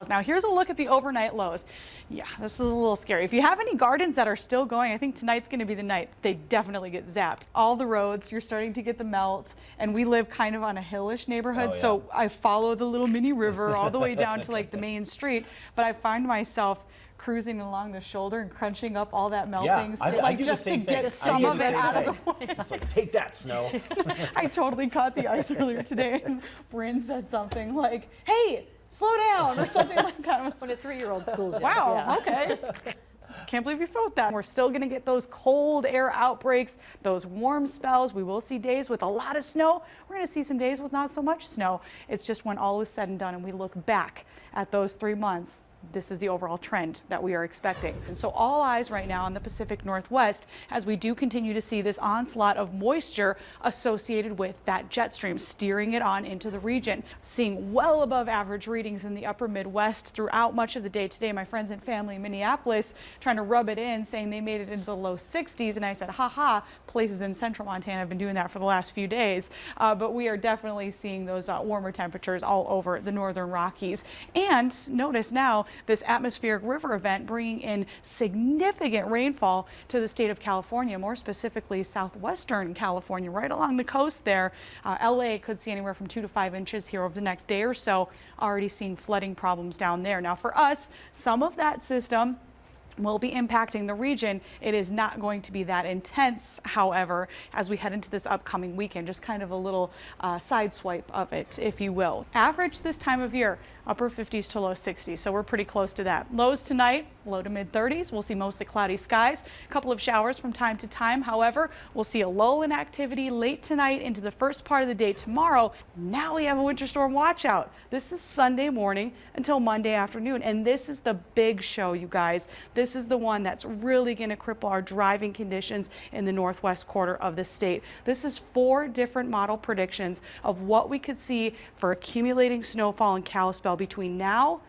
Now here's a look at the overnight lows. Yeah, this is a little scary. If you have any gardens that are still going, I think tonight's going to be the night they definitely get zapped. All the roads, you're starting to get the melt, and we live kind of on a hillish neighborhood, so I follow the little mini river all the way down to like the main street, but I find myself cruising along the shoulder and crunching up all that melting just to get some of it out of the way. Just like, take that, snow. I totally caught the ice earlier today, and Bryn said something like, hey, slow down, or something like that. When a 3-year-old schools you. Wow, okay. Can't believe you felt that. We're still going to get those cold air outbreaks, those warm spells. We will see days with a lot of snow. We're going to see some days with not so much snow. It's just when all is said and done and we look back at those 3 months, this is the overall trend that we are expecting. And so all eyes right now on the Pacific Northwest as we do continue to see this onslaught of moisture associated with that jet stream steering it on into the region. Seeing well above average readings in the upper Midwest throughout much of the day today. My friends and family in Minneapolis trying to rub it in, saying they made it into the low 60s. And I said, haha, places in central Montana have been doing that for the last few days. But we are definitely seeing those warmer temperatures all over the northern Rockies. And notice now, this atmospheric river event bringing in significant rainfall to the state of California, more specifically southwestern California, right along the coast there. LA could see anywhere from 2 to 5 inches here over the next day or so. Already seeing flooding problems down there. Now for us, some of that system will be impacting the region. It is not going to be that intense, however, as we head into this upcoming weekend. Just kind of a little side swipe of it, if you will. Average this time of year, upper 50s to low 60s, so we're pretty close to that. Lows tonight, low to mid 30s. We'll see mostly cloudy skies, a couple of showers from time to time. However, we'll see a lull in activity late tonight into the first part of the day tomorrow. Now we have a winter storm watch out. This is Sunday morning until Monday afternoon, and this is the big show, you guys. This is the one that's really going to cripple our driving conditions in the northwest quarter of the state. This is 4 different model predictions of what we could see for accumulating snowfall and Kalispell between now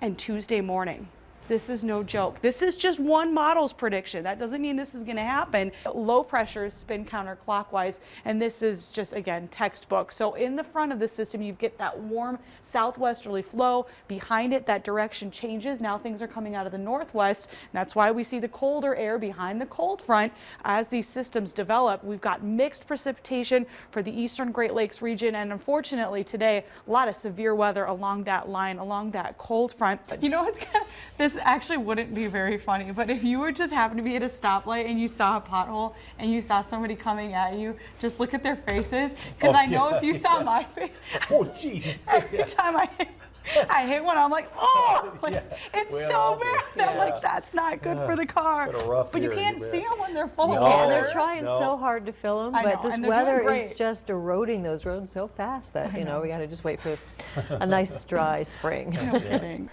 and Tuesday morning. This is no joke. This is just one model's prediction. That doesn't mean this is going to happen. Low pressures spin counterclockwise, and this is just, again, textbook. So in the front of the system, you get that warm southwesterly flow. Behind it, that direction changes. Now things are coming out of the northwest. And that's why we see the colder air behind the cold front as these systems develop. We've got mixed precipitation for the eastern Great Lakes region, and unfortunately today, a lot of severe weather along that line, along that cold front. You know what's kind of, this actually wouldn't be very funny, but if you were just happened to be at a stoplight and you saw a pothole and you saw somebody coming at you, just look at their faces, because I know if you saw my face, oh jeez, every time I hit one, I'm like, oh, like, it's so bad. I'm like, that's not good for the car. But you can't see them when they're full of water. They're trying so hard to fill them, but this weather is just eroding those roads so fast that, you know, we got to just wait for a nice dry spring. No kidding.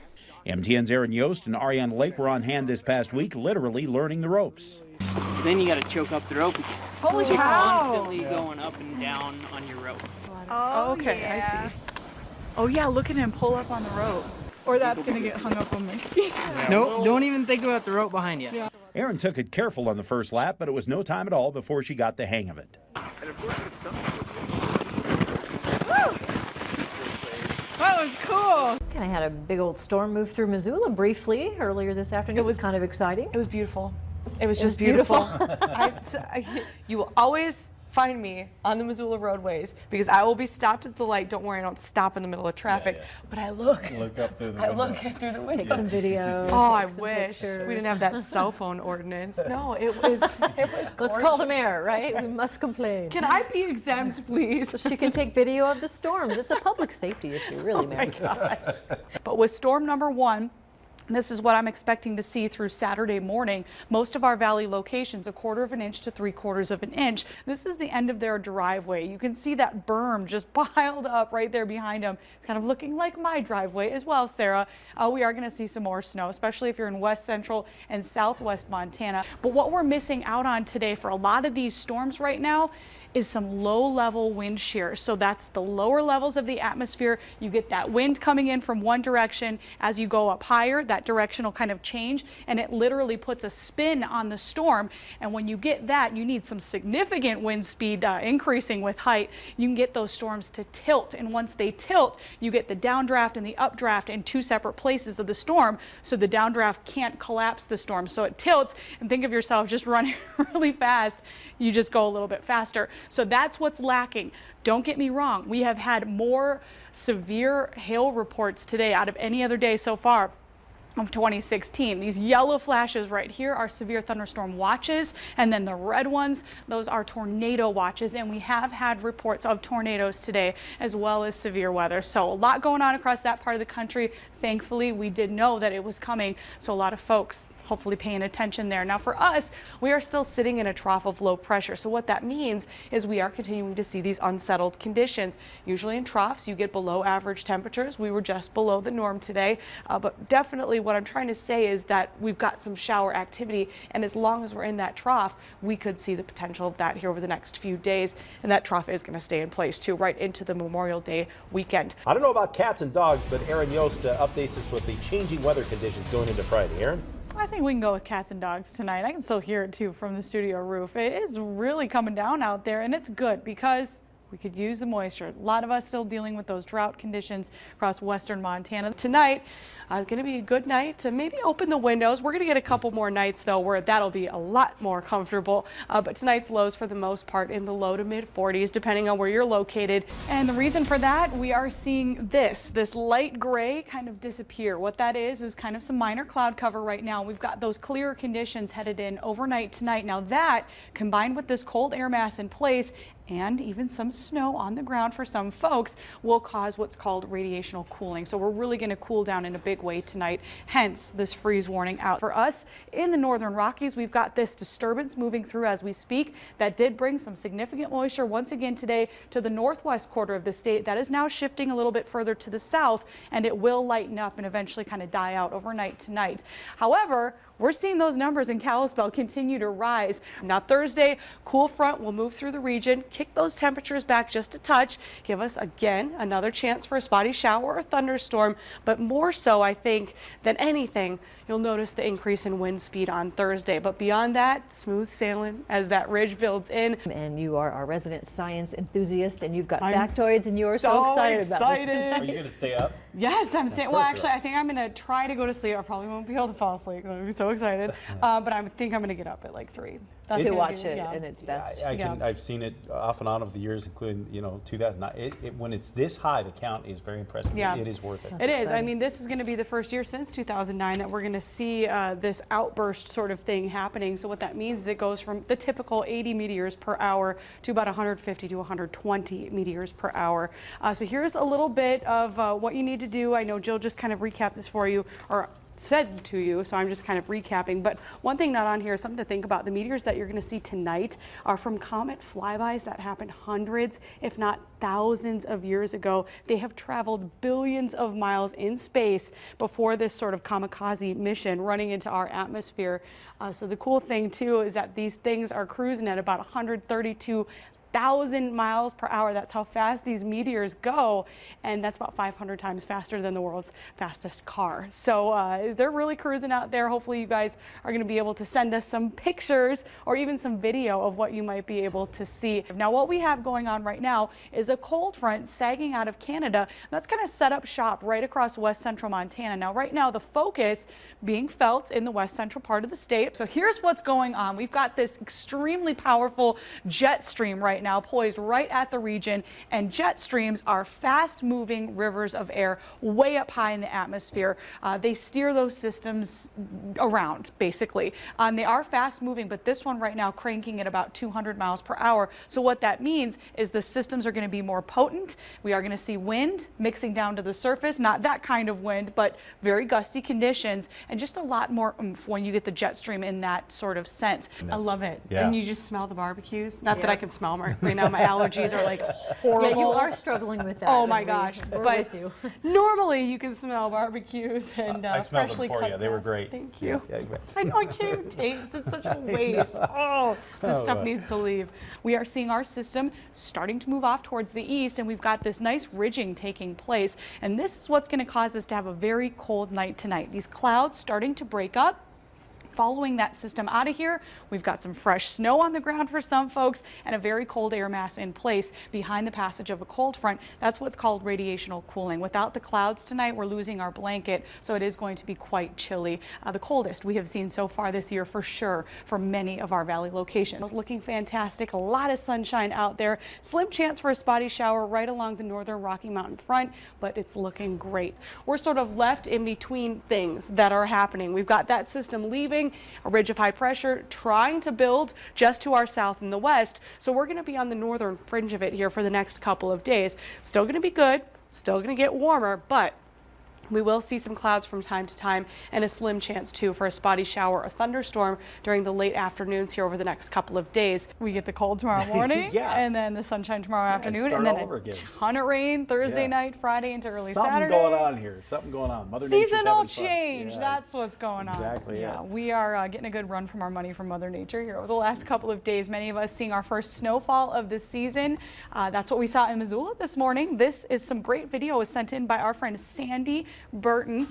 MTN's Erin Yost and Ariane Lake were on hand this past week, literally learning the ropes. So then you got to choke up the rope. Holy so you're cow! constantly going up and down on your rope. Oh, okay, yeah. I see. Oh yeah, look at him pull up on the rope. Or that's going to get hung up on my ski. Nope, don't even think about the rope behind you. Yeah. Erin took it careful on the first lap, but it was no time at all before she got the hang of it. That was cool. Kind of had a big old storm move through Missoula briefly earlier this afternoon. It was kind of exciting. It was beautiful. It was just beautiful. You will always find me on the Missoula roadways because I will be stopped at the light. Don't worry, I don't stop in the middle of traffic. But I look up through the window. I look through the window. Take some video. Oh, I wish we didn't have that cell phone ordinance. No, it was Let's call the mayor, right? We must complain. Can I be exempt, please? So she can take video of the storms. It's a public safety issue, really, man. Oh my gosh. But with storm number 1, this is what I'm expecting to see through Saturday morning. Most of our valley locations, 1/4 inch to 3/4 inch. This is the end of their driveway. You can see that berm just piled up right there behind them. It's kind of looking like my driveway as well, Sarah. We are going to see some more snow, especially if you're in west central and southwest Montana. But what we're missing out on today for a lot of these storms right now is some low-level wind shear. So that's the lower levels of the atmosphere. You get that wind coming in from one direction. As you go up higher, that that directional kind of change, and it literally puts a spin on the storm. And when you get that, you need some significant wind speed increasing with height. You can get those storms to tilt, and once they tilt, you get the downdraft and the updraft in two separate places of the storm, so the downdraft can't collapse the storm. So it tilts, and think of yourself just running really fast, you just go a little bit faster. So that's what's lacking. Don't get me wrong, we have had more severe hail reports today out of any other day so far of 2016. These yellow flashes right here are severe thunderstorm watches, and then the red ones, those are tornado watches, and we have had reports of tornadoes today as well as severe weather. So a lot going on across that part of the country. Thankfully, we did know that it was coming, so a lot of folks hopefully paying attention there. Now for us, we are still sitting in a trough of low pressure. So what that means is we are continuing to see these unsettled conditions. Usually in troughs, you get below average temperatures. We were just below the norm today, but definitely what I'm trying to say is that we've got some shower activity, and as long as we're in that trough, we could see the potential of that here over the next few days, and that trough is going to stay in place too, right into the Memorial Day weekend. I don't know about cats and dogs, but Erin Yost updates us with the changing weather conditions going into Friday. Erin? I think we can go with cats and dogs tonight. I can still hear it too from the studio roof. It is really coming down out there, and it's good because we could use the moisture. A lot of us still dealing with those drought conditions across western Montana. Tonight is going to be a good night to maybe open the windows. We're going to get a couple more nights though where that'll be a lot more comfortable. But tonight's lows for the most part in the low to mid 40s depending on where you're located. And the reason for that, we are seeing this light gray kind of disappear. What that is kind of some minor cloud cover right now. We've got those clear conditions headed in overnight tonight. Now that combined with this cold air mass in place and even some snow on the ground for some folks will cause what's called radiational cooling. So we're really going to cool down in a big way tonight, hence this freeze warning out. For us in the northern Rockies, we've got this disturbance moving through as we speak that did bring some significant moisture once again today to the northwest quarter of the state. That is now shifting a little bit further to the south, and it will lighten up and eventually kind of die out overnight tonight. However, we're seeing those numbers in Kalispell continue to rise. Now Thursday, cool front will move through the region, kick those temperatures back just a touch, give us again another chance for a spotty shower or thunderstorm, but more so I think than anything, you'll notice the increase in wind speed on Thursday. But beyond that, smooth sailing as that ridge builds in. And you are our resident science enthusiast, and you've got factoids, and you are so excited about this. Are you going to stay up? Yes, I'm saying. Well, actually, I think I'm going to try to go to sleep. I probably won't be able to fall asleep because I'm so excited. But I think I'm going to get up at like 3. That's to watch it in its best. I've seen it off and on over the years, including 2009. When it's this high, the count is very impressive. Yeah. It is worth it. It is. I mean, this is going to be the first year since 2009 that we're going to see this outburst sort of thing happening. So what that means is it goes from the typical 80 meteors per hour to about 150 to 120 meteors per hour. So here's a little bit of what you need to do. I know Jill just kind of recapped this for you, or said to you, so I'm just kind of recapping. But one thing not on here is something to think about. The meteors that you're going to see tonight are from comet flybys that happened hundreds, if not thousands of years ago. They have traveled billions of miles in space before this sort of kamikaze mission running into our atmosphere. So the cool thing too is that these things are cruising at about 132,000 miles per hour. That's how fast these meteors go, and that's about 500 times faster than the world's fastest car. So they're really cruising out there. Hopefully you guys are going to be able to send us some pictures or even some video of what you might be able to see. Now what we have going on right now is a cold front sagging out of Canada. That's going to set up shop right across west central Montana. Now right now the focus being felt in the west central part of the state. So here's what's going on. We've got this extremely powerful jet stream right now poised right at the region, and jet streams are fast moving rivers of air way up high in the atmosphere. They steer those systems around basically. They are fast moving, but this one right now cranking at about 200 miles per hour. So what that means is the systems are going to be more potent. We are going to see wind mixing down to the surface, not that kind of wind, but very gusty conditions, and just a lot more oomph when you get the jet stream in that sort of sense. I love it. Yeah. And you just smell the barbecues. Not that I can smell them Right now my allergies are like horrible. Yeah, you are struggling with that. Oh my gosh. We're But with you. normally you can smell barbecues and I smelled freshly them for cut you. They were grass. great. Thank you. Yeah, you bet. I know, I can't even taste. It's such a waste. Oh, this stuff needs to leave. We are seeing our system starting to move off towards the east, and we've got this nice ridging taking place. And this is what's going to cause us to have a very cold night tonight. These clouds starting to break up. Following that system out of here, we've got some fresh snow on the ground for some folks and a very cold air mass in place behind the passage of a cold front. That's what's called radiational cooling. Without the clouds tonight, we're losing our blanket, so it is going to be quite chilly. The coldest we have seen so far this year for sure for many of our valley locations. It's looking fantastic. A lot of sunshine out there. Slim chance for a spotty shower right along the northern Rocky Mountain front, but it's looking great. We're sort of left in between things that are happening. We've got that system leaving, a ridge of high pressure trying to build just to our south in the west. So we're going to be on the northern fringe of it here for the next couple of days. Still going to be good, still going to get warmer, but we will see some clouds from time to time and a slim chance too for a spotty shower or thunderstorm during the late afternoons here over the next couple of days. We get the cold tomorrow morning Yeah. and then the sunshine tomorrow afternoon start and then all over a again. ton of rain Thursday Yeah. night, Friday into early Something Saturday. going on here. Something going on. Mother Nature's Seasonal having fun. change, Yeah. that's what's going on. exactly it. We are getting a good run from our money from Mother Nature here over the last couple of days. Many of us seeing our first snowfall of the season. That's what we saw in Missoula this morning. This is some great video was sent in by our friend Sandy Burton.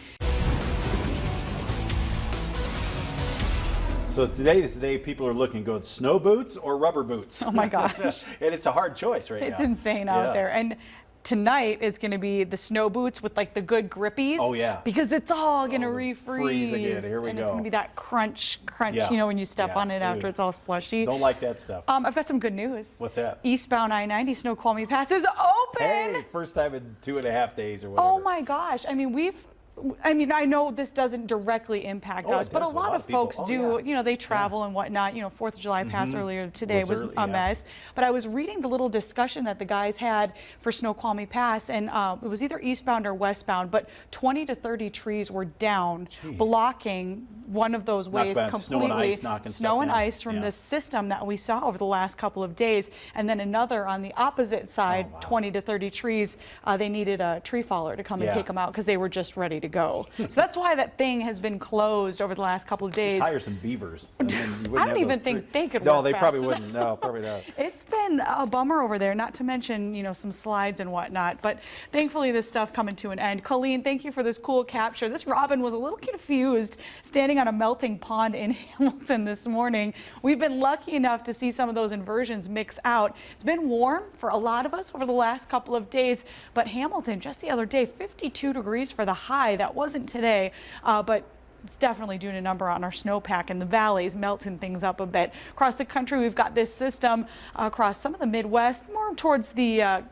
So today is the day people are looking, going snow boots or rubber boots. Oh my gosh. And it's a hard choice right It's now. insane Yeah. out there. And tonight it's going to be the snow boots with like the good grippies. Oh, yeah. Because it's all going to Oh, refreeze. freeze again. Here we and it's go. going to be that crunch, Yeah. you know, when you step Yeah. on it after Ew. it's all slushy. Don't like that stuff. I've got some good news. What's that? Eastbound I-90 Snoqualmie Pass is open. Hey, first time in 2.5 days or whatever. Oh my gosh. I know this doesn't directly impact Oh, us, it but a does with a lot lot of of people. folks Oh, do, yeah. they travel and whatnot. 4th of July pass earlier today was early, a yeah. mess. But I was reading the little discussion that the guys had for Snoqualmie Pass, and it was either eastbound or westbound, but 20 to 30 trees were down, blocking one of those ways bad. completely. Snow and ice knocking Snow stuff and down. ice from Yeah. the system that we saw over the last couple of days. And then another on the opposite side, 20 to 30 trees, they needed a tree faller to come and Yeah. take them out because they were just ready to go. So that's why that thing has been closed over the last couple of days. Just hire some beavers. And then you wouldn't I don't have even those think trees. they could No, work they probably fast wouldn't. No, probably not. It's been a bummer over there, not to mention, some slides and whatnot, but thankfully this stuff coming to an end. Colleen, thank you for this cool capture. This robin was a little confused standing on a melting pond in Hamilton this morning. We've been lucky enough to see some of those inversions mix out. It's been warm for a lot of us over the last couple of days, but Hamilton just the other day, 52 degrees for the high. That wasn't today, but it's definitely doing a number on our snowpack in the valleys, melting things up a bit. Across the country, we've got this system across some of the Midwest, more towards the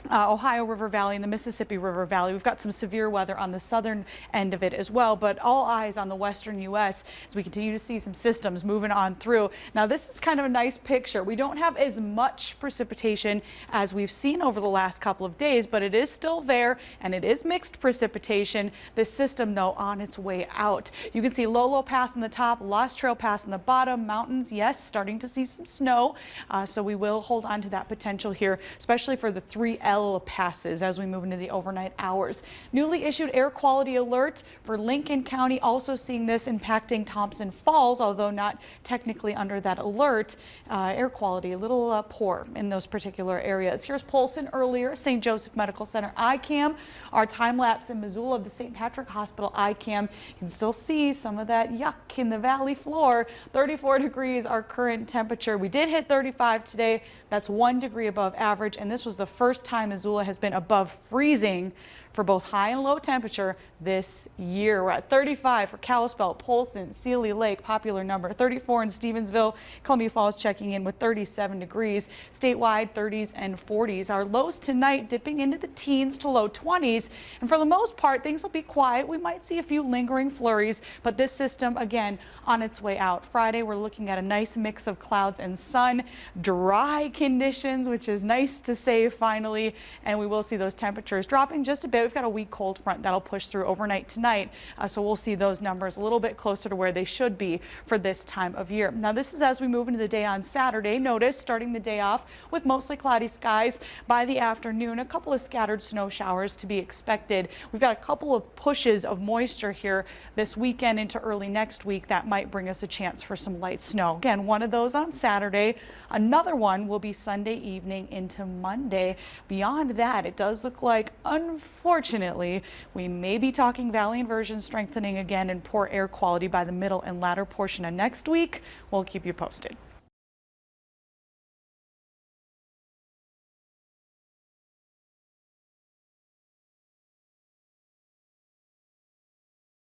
Ohio River Valley and the Mississippi River Valley. We've got some severe weather on the southern end of it as well, but all eyes on the western U.S. as we continue to see some systems moving on through. Now, this is kind of a nice picture. We don't have as much precipitation as we've seen over the last couple of days, but it is still there, and it is mixed precipitation. This system, though, on its way out. You can see Lolo Pass on the top, Lost Trail Pass on the bottom, mountains, yes, starting to see some snow, so we will hold on to that potential here, especially for the 3L passes as we move into the overnight hours. Newly issued air quality alert for Lincoln County, also seeing this impacting Thompson Falls, although not technically under that alert. Air quality a little poor in those particular areas. Here's Polson earlier, St. Joseph Medical Center ICAM, our time lapse in Missoula of the St. Patrick Hospital ICAM. You can still see some of that yuck in the valley floor. 34 degrees our current temperature. We did hit 35 today. That's 1 degree above average, and this was the first time Missoula has been above freezing for both high and low temperature this year. We're at 35 for Kalispell, Polson, Sealy Lake, popular number, 34 in Stevensville, Columbia Falls checking in with 37 degrees, statewide 30s and 40s. Our lows tonight dipping into the teens to low 20s, and for the most part things will be quiet. We might see a few lingering flurries, but this system again on its way out. Friday we're looking at a nice mix of clouds and sun, dry conditions, which is nice to say finally, and we will see those temperatures dropping just a bit. we've got a weak cold front that'll push through overnight tonight. So we'll see those numbers a little bit closer to where they should be for this time of year. Now this is as we move into the day on Saturday. Notice starting the day off with mostly cloudy skies. By the afternoon, a couple of scattered snow showers to be expected. We've got a couple of pushes of moisture here this weekend into early next week that might bring us a chance for some light snow. Again, one of those on Saturday. Another one will be Sunday evening into Monday. Beyond that, it does look like, unfortunately, we may be talking valley inversion strengthening again and poor air quality by the middle and latter portion of next week. We'll keep you posted.